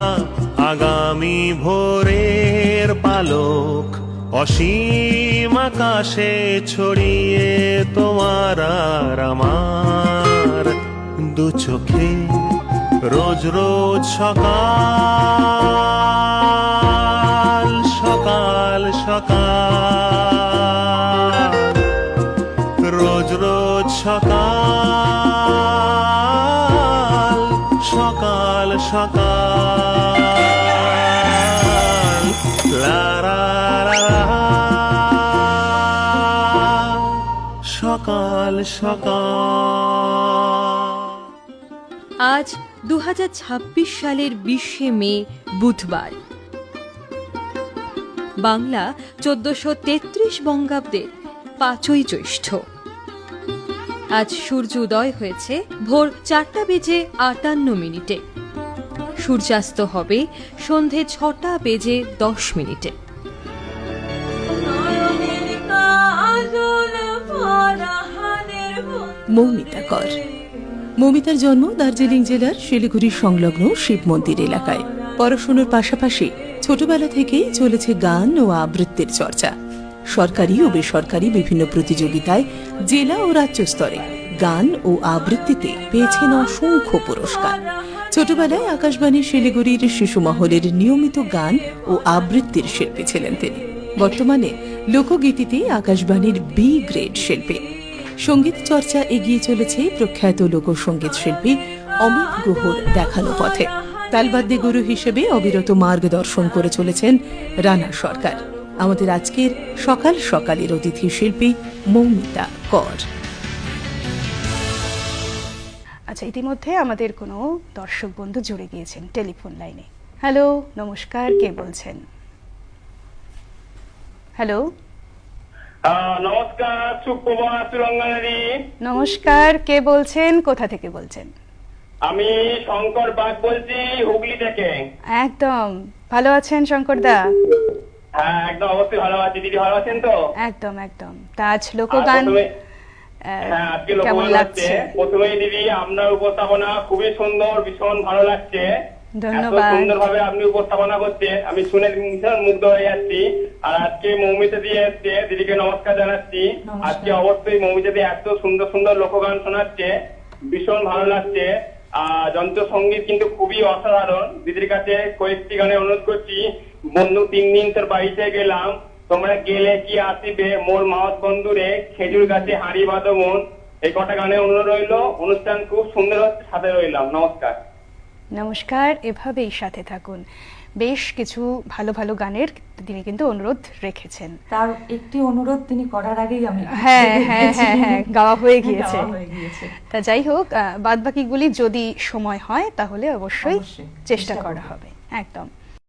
আগামী ভোরের পালক অসীম আকাশে ছড়িয়ে তোমার আর আমার দু চোখে রোজ রোজ সকাল সকাল সকাল রোজ রোজ সকাল সকাল সকাল লা লা লা লা, সকাল সকাল। আজ 2026 সালের 20শে মে বুধবার, বাংলা 1433 বঙ্গাব্দের 5ই জ্যৈষ্ঠ। আজ সূর্য উদয় হয়েছে ভোর 4:58। সূর্যাস্ত হবে সন্ধে 6:10। মৌমিতা কর। মৌমিতার জন্ম দার্জিলিং জেলার শিলিগুড়ি সংলগ্ন শিব মন্দির এলাকায়। পড়াশোনার পাশাপাশি ছোটবেলা থেকেই চলেছে গান ও আবৃত্তির চর্চা। সরকারি ও বেসরকারি বিভিন্ন প্রতিযোগিতায় জেলা ও রাজ্য স্তরে গান ও আবৃত্তিতে পেয়েছেন অসংখ্য পুরস্কার। ছোটবেলায় আকাশবাণী শিলিগুড়ির শিশু মহলের নিয়মিত গান ও আবৃত্তির শিল্পী ছিলেন তিনি। বর্তমানে লোকগীতিতে আকাশবাণীর বি গ্রেড শিল্পী। সঙ্গীত চর্চা এগিয়ে চলেছে প্রখ্যাত লোকসঙ্গীত শিল্পী অমিত গুহর দেখানো পথে। তালবাদ্যে গুরু হিসেবে অবিরত মার্গদর্শন করে চলেছেন রানা সরকার। আমাদের আজকের সকাল সকালের অতিথি শিল্পী মৌমিতা কর। আচ্ছা, ইতিমধ্যে আমাদের কোনো দর্শক বন্ধু জুড়ে গিয়েছেন টেলিফোন লাইনে। হ্যালো, নমস্কার, কে বলছেন? হ্যালো, নমস্কার, সুপ্রভাত সুরঙ্গনারী। নমস্কার, কে বলছেন, কোথা থেকে বলছেন? আমি শঙ্কর বাগ বলছি, হুগলি থেকে। একদম ভালো আছেন শঙ্কর দা? হ্যাঁ, একদম অবশ্যই ভালো আছি। দিদি ভালো আছেন তো? একদম একদম। তা আজ লোকগান হ্যাঁ, আজকে কেমন লোকগান লাগছে? প্রথমেই দিদি আপনার উপস্থাপনা খুবই সুন্দর, ভীষণ ভালো লাগছে। ধন্যবাদ। সুন্দর ভাবে আপনি উপস্থাপনা করছেন, আমি শুনে ভীষণ মুগ্ধ হয়ে যাচ্ছি। আর আজকে মৌমিতা দিয়ে এসছে, দিদিকে নমস্কার জানাচ্ছি। আজকে অবশ্যই মৌমিতা দিয়ে এত সুন্দর সুন্দর লোকগান শোনাচ্ছে, ভীষণ ভালো লাগছে। যন্ত্র সঙ্গীত কিন্তু খুবই অসাধারণ। দিদির কাছে কয়েকটি গানে অনুরোধ করছি। বন্ধু 3 দিন তোর বাড়িতে গেলাম, তোমরা গেলে কি আসিবে, মোর মাওত বন্ধুরে খেজুর গাছে হাড়ি বাঁধো মন। এই কটা গানে অনুরোধ রইল। অনুষ্ঠান খুব সুন্দর হচ্ছে, সাথে রইলাম। নমস্কার। নমস্কার, এভাবেই সাথে থাকুন। বেশ কিছু ভালো ভালো গানের তিনি কিন্তু অনুরোধ রেখেছেন। তার একটি অনুরোধ তিনি করার আগেই আমি হ্যাঁ হ্যাঁ হ্যাঁ হ্যাঁ গাওয়া হয়ে গিয়েছে। গিয়েছে। তা যাই হোক, বাদ বাকিগুলি যদি সময় হয় তাহলে অবশ্যই চেষ্টা করা হবে। একদম।